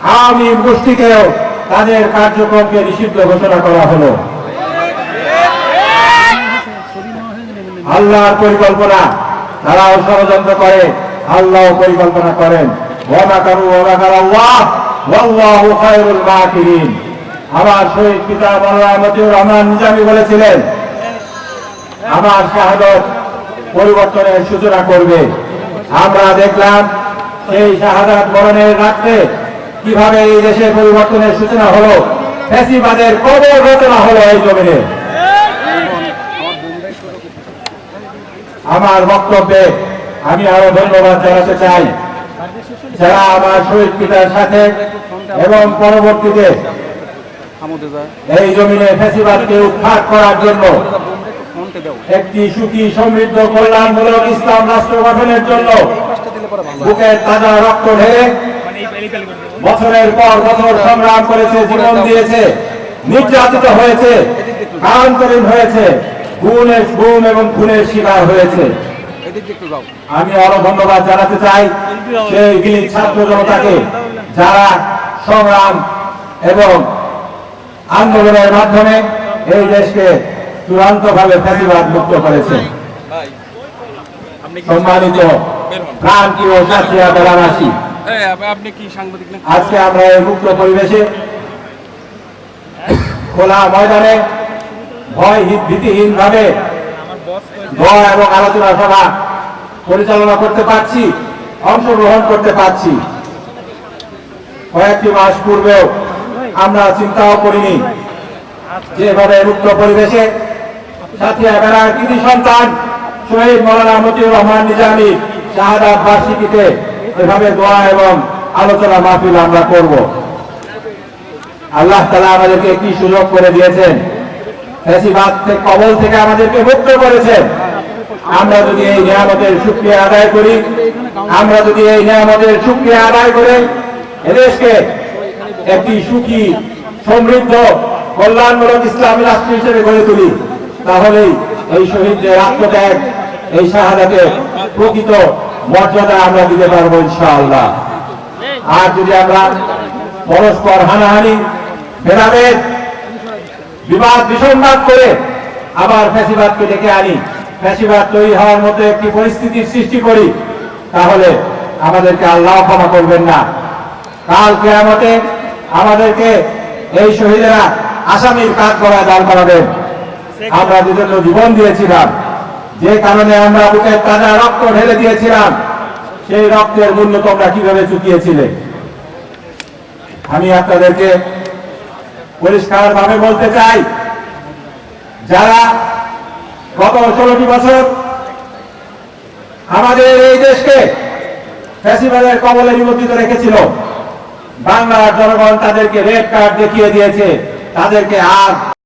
আওয়ামী গোষ্ঠীকেও তাদের কার্যক্রমকে নিষিদ্ধ ঘোষণা করা হলো। আল্লাহর পরিকল্পনা, তারাও ষড়যন্ত্র করে, আল্লাহ পরিকল্পনা করেন। আমার শহীদ পিতা মাওলানা মতিউর রহমান নিজামী বলেছিলেন, আমার শাহাদত পরিবর্তনের সূচনা করবে। আমরা দেখলাম সেই শাহাদাত বরণের রাত্রে কিভাবে এই দেশে পরিবর্তনের সূচনা হলো, ফ্যাসিবাদের কবর রচনা হলো এই জমিনে। আমার বক্তব্যে আমি আরো ধন্যবাদ জানাতে চাই যারা আমার শহীদ পিতার সাথে এবং পরবর্তীতে এই জমিনে ফ্যাসিবাদকে উৎখাত করার জন্য একটি সুখী সমৃদ্ধ কল্যাণমূলক ইসলাম রাষ্ট্র গঠনের জন্য বুকের তাজা রক্ত ঢেলে বছরের পর বছর সংগ্রাম করেছে, জীবন দিয়েছে, নির্যাতিত হয়েছে, কারান্তরীণ হয়েছে, গুম এবং খুনের শিকার হয়েছে। আমি আরো ধন্যবাদ জানাতে চাই সেই গিরিজ ছাত্র জনতাকে যারা সংগ্রাম এবং আন্দোলনের মাধ্যমে এই দেশকে চূড়ান্ত ভাবে ফ্যাসিবাদ মুক্ত করেছে। সম্মানিত প্রান্তীয় সাথীরা বেলাবাসী, আজকে আমরা এই মুক্ত পরিবেশে খোলা ময়দানে ভয় ভীতিহীন ভাবে দোয়া এবং আলোচনা সভা পরিচালনা করতে পারছি, অংশগ্রহণ করতে পারছি। কয়েকটি মাস পূর্বেও আমরা চিন্তাও করিনি যেভাবে মুক্ত পরিবেশে সাথিয়া বেড়ার কৃতি সন্তান শহীদ মাওলানা মতিউর রহমান নিজামী শাহাদাত বার্ষিকীতে এভাবে দোয়া এবং আলোচনা মাহফিল আমরা করব। আল্লাহ তাআলা আমাদেরকে কি সুযোগ করে দিয়েছেন, ফ্যাসিবাদ কবল থেকে আমাদেরকে মুক্ত করেছেন। আমরা যদি এই নিয়ামতের শুকরিয়া আদায় করি, আমরা যদি এই নিয়ামতের শুকরিয়া আদায় করে এদেশকে একটি সুখী সমৃদ্ধ কল্যাণমূলক ইসলামী রাষ্ট্র হিসেবে গড়ে তুলি, তাহলেই এই শহীদদের আত্মত্যাগ, এই শাহাদাতের প্রকৃত মর্যাদা আমরা দিতে পারবো ইনশাআল্লাহ। আর যদি আমরা পরস্পর হানাহানি, ভেদাভেদ, বিবাদ বিসংবাদ করে আবার ফ্যাসিবাদকে ডেকে আনি, ফ্যাসিবাদ তৈরি হওয়ার মতো একটি পরিস্থিতির সৃষ্টি করি, তাহলে আমাদেরকে আল্লাহ ক্ষমা করবেন না। কাল কিয়ামতে আমাদেরকে এই শহীদেরা আসামির কাজ করা দাঁড় করাবেন। আমরা যে জন্য জীবন দিয়েছিলাম, যে কারণে আমরা বুকের তাজা রক্ত ঢেলে দিয়েছিলাম, সেই রক্তের মূল্য তোমরা কিভাবে চুকিয়েছিলে। আমি আপনাদেরকে পরিষ্কার ভাবে বলতে চাই, যারা গত 16টি বছর আমাদের এই দেশকে ফ্যাসিবাদের কবলে নিমজ্জিত রেখেছিল, বাংলার জনগণ তাদেরকে রেড কার্ড দেখিয়ে দিয়েছে, তাদেরকে আর